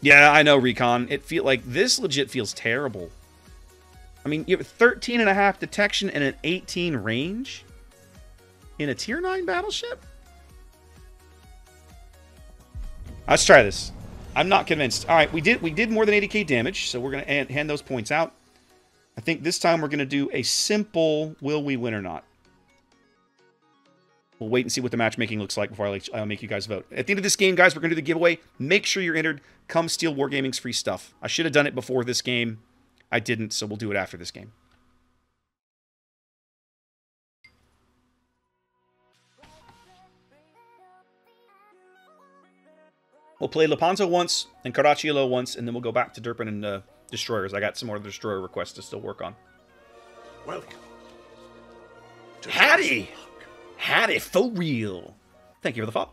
Yeah, I know, Recon. It feel like this legit feels terrible. I mean, you have 13.5 detection and an 18 range in a tier 9 battleship? Let's try this. I'm not convinced. All right, we did more than 80k damage, so we're going to hand those points out. I think this time we're going to do a simple will we win or not. We'll wait and see what the matchmaking looks like before I make you guys vote. At the end of this game, guys, we're going to do the giveaway. Make sure you're entered. Come steal Wargaming's free stuff. I should have done it before this game. I didn't, so we'll do it after this game. We'll play Lepanto once and Caracciolo once, and then we'll go back to Derpin and Destroyers. I got some more Destroyer requests to still work on. Welcome. Howdy! Howdy, for real. Thank you for the follow.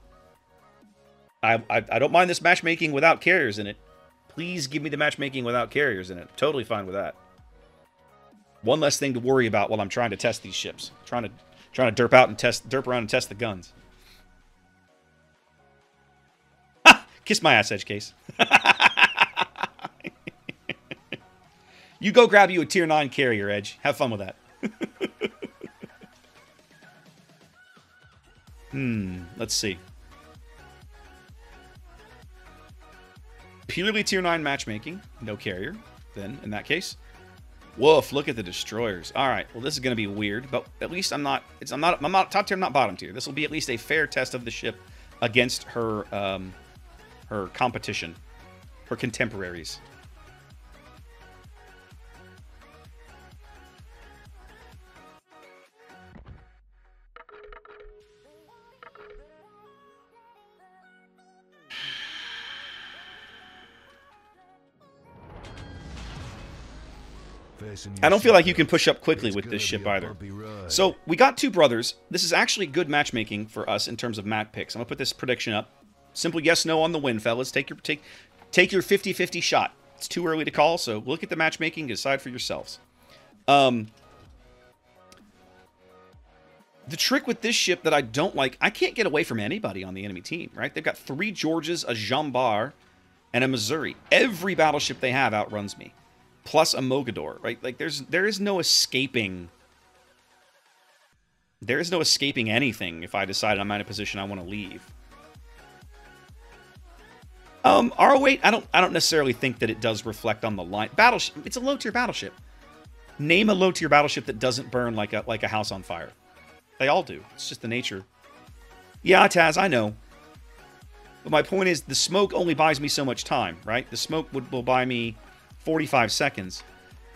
I don't mind this matchmaking without carriers in it. Please give me the matchmaking without carriers in it. Totally fine with that. One less thing to worry about while I'm trying to test these ships. Trying to derp around and test the guns. Kiss my ass, Edge Case. You go grab you a tier 9 carrier, Edge. Have fun with that. Let's see. Purely tier 9 matchmaking. No carrier. Then, in that case. Woof, look at the destroyers. Alright, well this is going to be weird, but at least I'm not top tier, I'm not bottom tier. This will be at least a fair test of the ship against her her competition, her contemporaries. I don't feel like you can push up quickly with this ship either. So, we got two brothers. This is actually good matchmaking for us in terms of mat picks. I'm going to put this prediction up. Simple yes, no on the win, fellas. Take your 50-50 shot. It's too early to call, so look at the matchmaking and decide for yourselves. The trick with this ship that I don't like, I can't get away from anybody on the enemy team, right? They've got 3 Georges, a Jean Bart, and a Missouri. Every battleship they have outruns me. Plus a Mogador, right? Like, there is no escaping... There is no escaping anything if I decide I'm in a position I want to leave. R08, I don't necessarily think that it does reflect on the line. Battleship, it's a low-tier battleship. Name a low-tier battleship that doesn't burn like a house on fire. They all do. It's just the nature. Yeah, Taz, I know. But my point is, the smoke only buys me so much time, right? The smoke will buy me 45 seconds,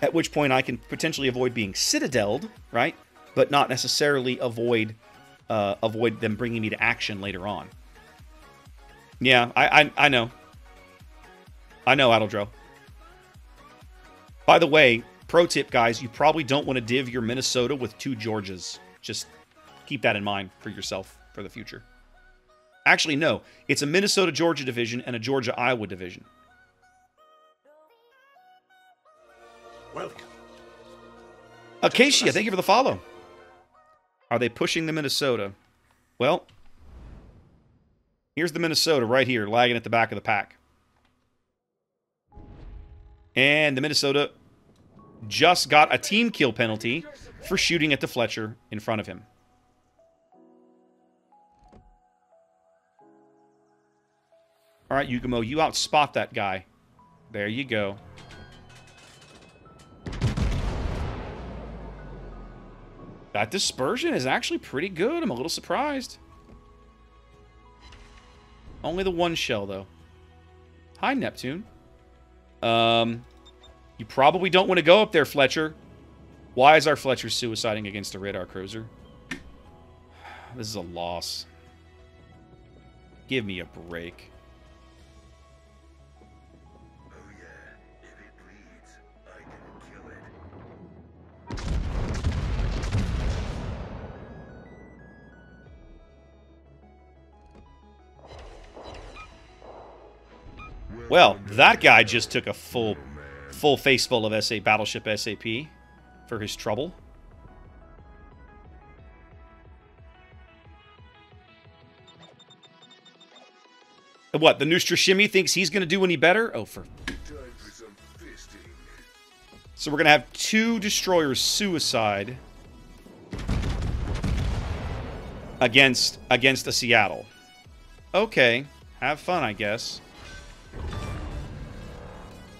at which point I can potentially avoid being citadeled, right? But not necessarily avoid them bringing me to action later on. Yeah, I know. I know, Adeldro. By the way, pro tip, guys, you probably don't want to div your Minnesota with 2 Georges. Just keep that in mind for yourself for the future. Actually, no. It's a Minnesota-Georgia division and a Georgia-Iowa division. Welcome. Acacia, thank you for the follow. Are they pushing the Minnesota? Well, here's the Minnesota right here, lagging at the back of the pack. And the Minnesota just got a team kill penalty for shooting at the Fletcher in front of him. All right, Yugumo, you outspot that guy. There you go. That dispersion is actually pretty good. I'm a little surprised. Only the 1 shell, though. Hi, Neptune. You probably don't want to go up there, Fletcher. Why is our Fletcher suiciding against a radar cruiser? This is a loss. Give me a break. Oh yeah, if it bleeds, I can kill it. Well, that guy just took a full face full of Battleship SAP for his trouble. What, the Nustra Shimmy thinks he's going to do any better? Oh, for... Time for some fisting. So we're going to have 2 destroyers suicide against a Seattle. Okay, have fun, I guess.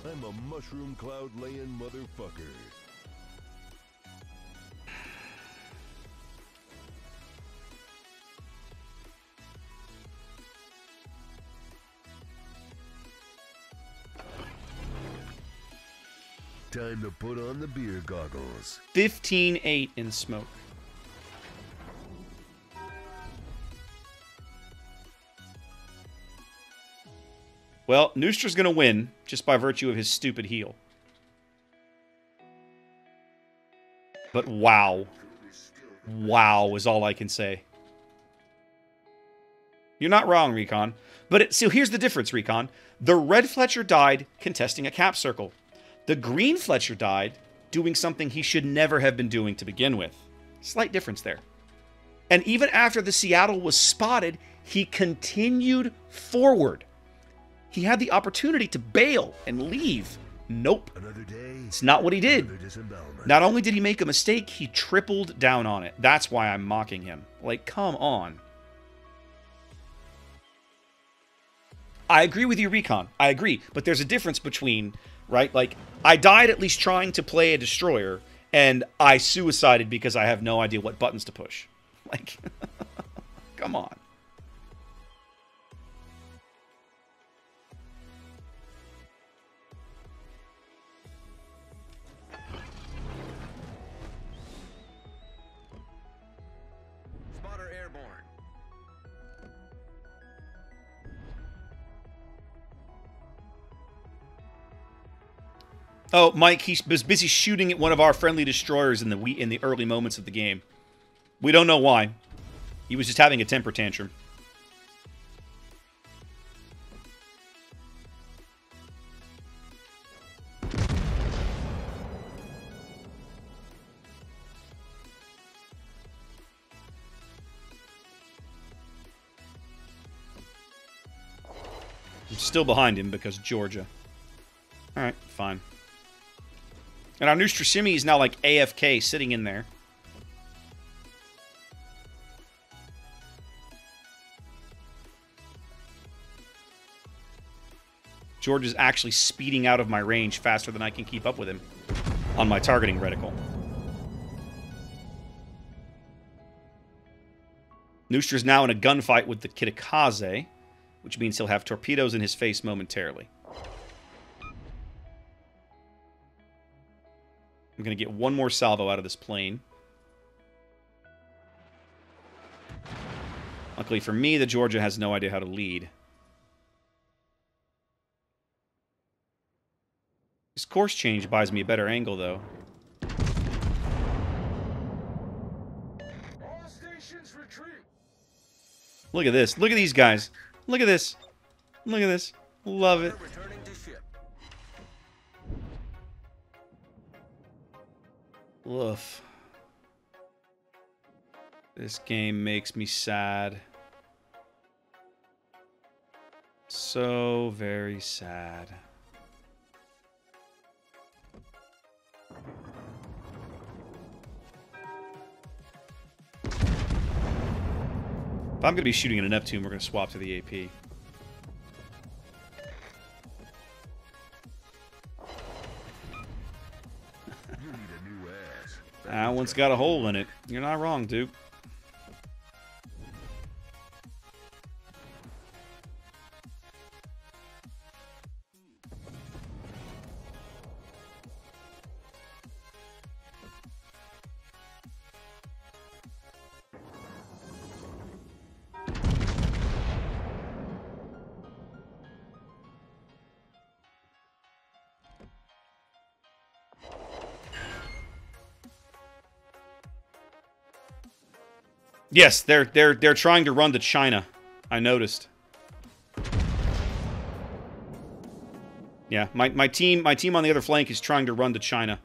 I'm a mushroom cloud laying motherfucker. Time to put on the beer goggles. 15-8 in smoke. Well, Nustra's going to win just by virtue of his stupid heal. But wow. Wow is all I can say. You're not wrong, Recon. But so here's the difference, Recon. The red Fletcher died contesting a cap circle. The green Fletcher died doing something he should never have been doing to begin with. Slight difference there. And even after the Seattle was spotted, he continued forward. He had the opportunity to bail and leave. Nope. Another day. It's not what he did. Another disembowelment. Not only did he make a mistake, he tripled down on it. That's why I'm mocking him. Like, come on. I agree with you, Recon. I agree. But there's a difference between, right? Like, I died at least trying to play a destroyer, and I suicided because I have no idea what buttons to push. Like, come on. Spotter airborne. Oh, Mike, he was busy shooting at one of our friendly destroyers in the early moments of the game. We don't know why. He was just having a temper tantrum. I'm still behind him because Georgia. Alright, fine. And our Nustra Shimmy is now like AFK sitting in there. George is actually speeding out of my range faster than I can keep up with him on my targeting reticle. Nustra's now in a gunfight with the Kitakaze, which means he'll have torpedoes in his face momentarily. I'm going to get one more salvo out of this plane. Luckily for me, the Georgia has no idea how to lead. This course change buys me a better angle, though. All stations retreat. Look at this. Look at these guys. Look at this. Look at this. Love it. Returning to ship. Woof. This game makes me sad. So very sad. If I'm going to be shooting at a Neptune, we're going to swap to the AP. You need a new ass. That one's got a hole in it. You're not wrong, Duke. Yes, they're trying to run to China. I noticed. Yeah, my team on the other flank is trying to run to China.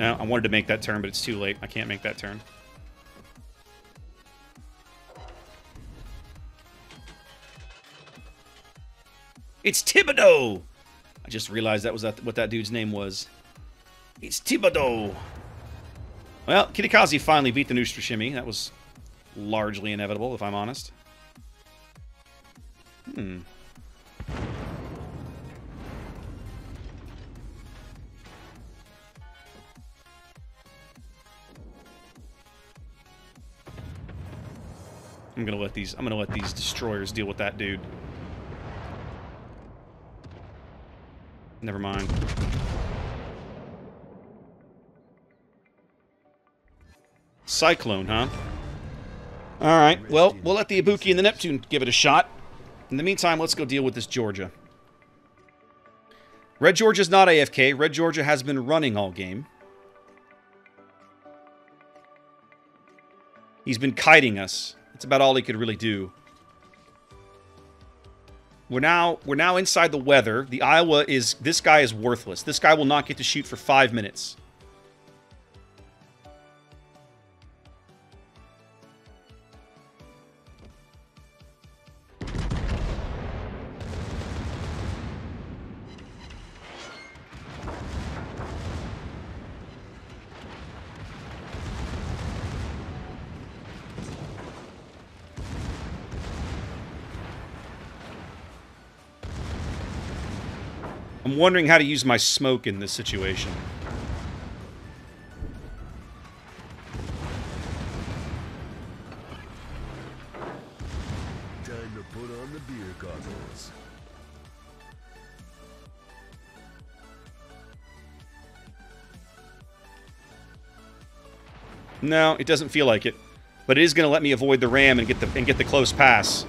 No, I wanted to make that turn, but it's too late. I can't make that turn. It's Thibodeau! I just realized that was what that dude's name was. It's Thibodeau! Well, Kitakaze finally beat the Nooster Shimmy. That was largely inevitable, if I'm honest. I'm gonna let these destroyers deal with that dude. Never mind. Cyclone, huh? Alright, well, we'll let the Ibuki and the Neptune give it a shot. In the meantime, let's go deal with this Georgia. Red Georgia's not AFK. Red Georgia has been running all game. He's been kiting us. That's about all he could really do. We're now inside the weather. The Iowa is... This guy is worthless. This guy will not get to shoot for 5 minutes. I'm wondering how to use my smoke in this situation. Time to put on the beer goggles. No, it doesn't feel like it. But it is going to let me avoid the ram and get the close pass.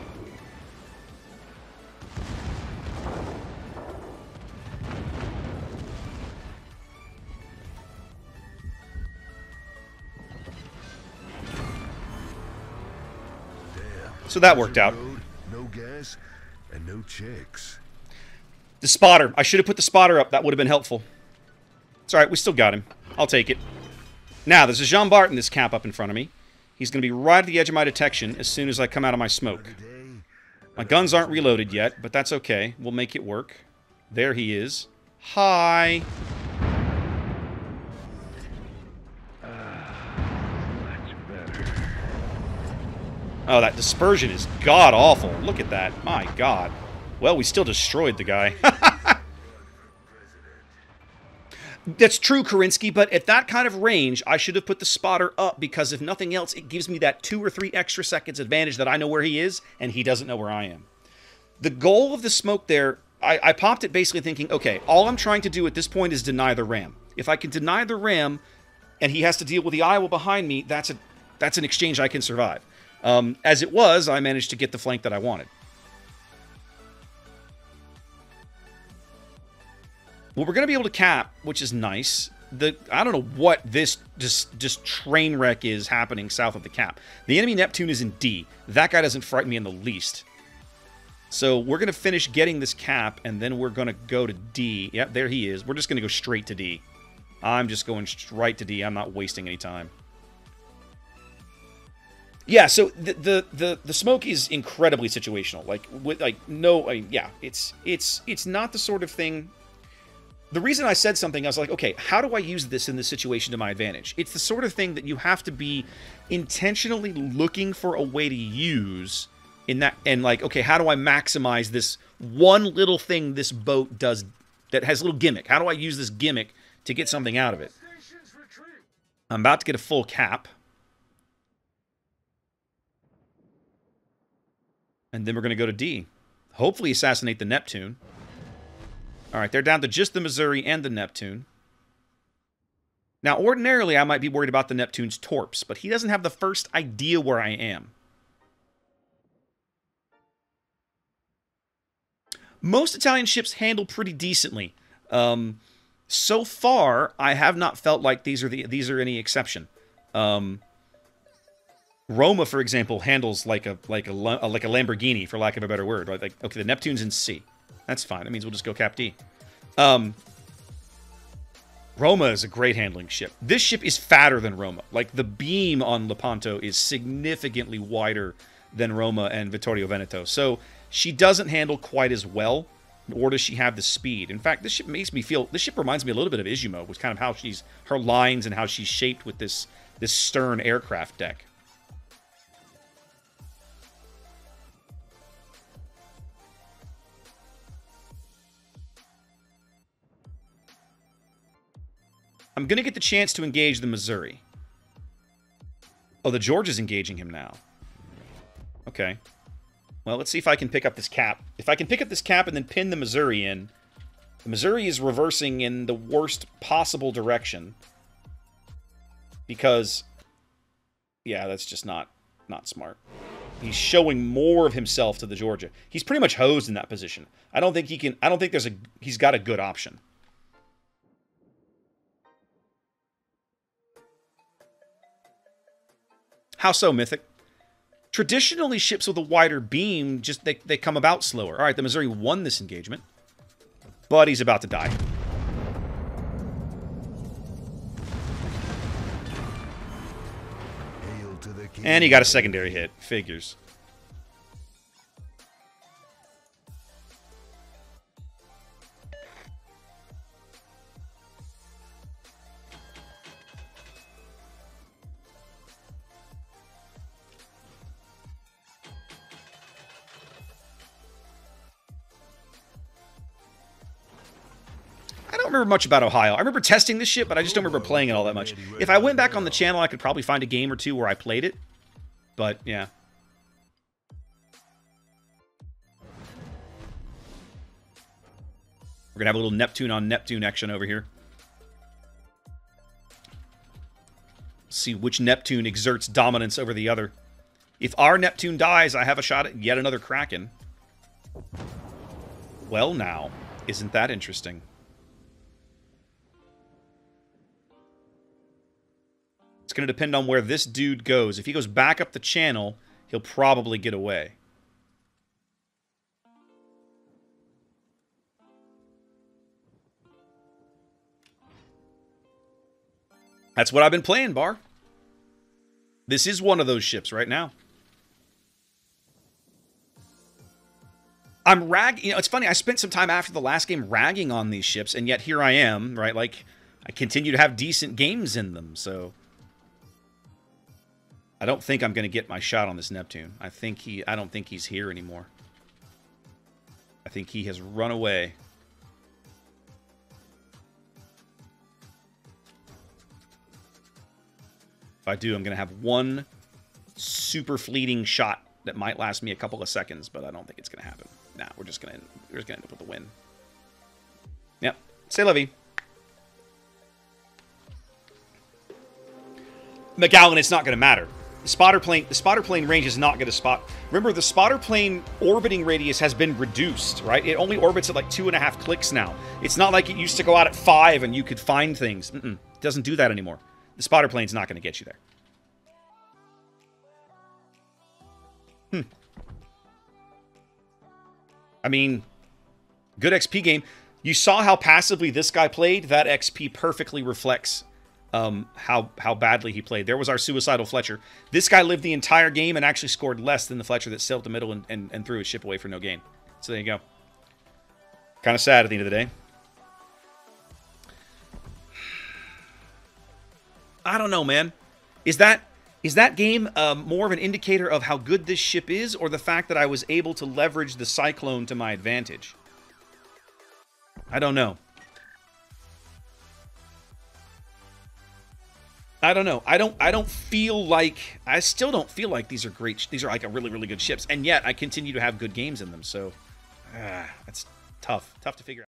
So that worked out. No gas and no checks. The spotter. I should have put the spotter up. That would have been helpful. It's alright, we still got him. I'll take it. Now, there's a Jean Bart in this cap up in front of me. He's going to be right at the edge of my detection as soon as I come out of my smoke. My guns aren't reloaded yet, but that's okay. We'll make it work. There he is. Hi! Oh, that dispersion is god-awful. Look at that. My god. Well, we still destroyed the guy. That's true, Karinsky, but at that kind of range, I should have put the spotter up because if nothing else, it gives me that 2 or 3 extra seconds advantage that I know where he is and he doesn't know where I am. The goal of the smoke there, I popped it basically thinking, okay, all I'm trying to do at this point is deny the ram. If I can deny the ram and he has to deal with the Iowa behind me, that's an exchange I can survive. As it was, I managed to get the flank that I wanted. Well, we're going to be able to cap, which is nice. I don't know what this just train wreck is happening south of the cap. The enemy Neptune is in D. That guy doesn't frighten me in the least. So we're going to finish getting this cap, and then we're going to go to D. Yep, there he is. We're just going to go straight to D. I'm just going straight to D. I'm not wasting any time. Yeah, so the smoke is incredibly situational. It's not the sort of thing. The reason I said something, I was like, okay, how do I use this in this situation to my advantage? It's the sort of thing that you have to be intentionally looking for a way to use in that, and like, okay, how do I maximize this one little thing this boat does that has a little gimmick? How do I use this gimmick to get something out of it? I'm about to get a full cap. And then we're going to go to D. Hopefully assassinate the Neptune. Alright, they're down to just the Missouri and the Neptune. Now, ordinarily, I might be worried about the Neptune's torps, but he doesn't have the first idea where I am. Most Italian ships handle pretty decently. So far, I have not felt like these are any exception. Roma, for example, handles like a Lamborghini, for lack of a better word. Right? Like, okay, the Neptune's in C. That's fine. That means we'll just go Cap D. Roma is a great handling ship. This ship is fatter than Roma. Like, the beam on Lepanto is significantly wider than Roma and Vittorio Veneto. So she doesn't handle quite as well, nor does she have the speed. In fact, this ship makes me feel... This ship reminds me a little bit of Izumo, with kind of how she's... Her lines and how she's shaped with this stern aircraft deck. I'm going to get the chance to engage the Missouri. Oh, the George is engaging him now. Okay. Well, let's see if I can pick up this cap. If I can pick up this cap and then pin the Missouri in. The Missouri is reversing in the worst possible direction. Because, yeah, that's just not smart. He's showing more of himself to the Georgia. He's pretty much hosed in that position. I don't think he can... I don't think he's got a good option. How so, Mythic? Traditionally, ships with a wider beam, just they come about slower. All right, the Missouri won this engagement, but he's about to die. And he got a secondary hit. Figures. I don't remember much about Ohio. I remember testing this ship, but I just don't remember playing it all that much. If I went back on the channel, I could probably find a game or two where I played it. But, yeah. We're going to have a little Neptune on Neptune action over here. See which Neptune exerts dominance over the other. If our Neptune dies, I have a shot at yet another Kraken. Well, now, isn't that interesting? It's going to depend on where this dude goes. If he goes back up the channel, he'll probably get away. That's what I've been playing, Bar. This is one of those ships right now. I'm ragging... You know, it's funny, I spent some time after the last game ragging on these ships, and yet here I am, right? Like, I continue to have decent games in them, so... I don't think I'm going to get my shot on this Neptune. I don't think he's here anymore. I think he has run away. If I do, I'm going to have one super fleeting shot that might last me a couple of seconds, but I don't think it's going to happen. Nah, we're just going to end up with a win. Yep. C'est la vie. McGowan, it's not going to matter. The spotter plane range is not going to spot. Remember, the spotter plane orbiting radius has been reduced, right? It only orbits at like 2.5 clicks now. It's not like it used to go out at 5 and you could find things. It doesn't do that anymore. The spotter plane's not going to get you there. I mean, good XP game. You saw how passively this guy played. That XP perfectly reflects how badly he played. There was our suicidal Fletcher. This guy lived the entire game and actually scored less than the Fletcher that sailed the middle and threw his ship away for no gain. So there you go. Kind of sad at the end of the day. I don't know, man. Is that game more of an indicator of how good this ship is, or the fact that I was able to leverage the Cyclone to my advantage? I don't know. I don't know. I still don't feel like these are great. These are like a really, really good ships, and yet I continue to have good games in them. So that's tough to figure out.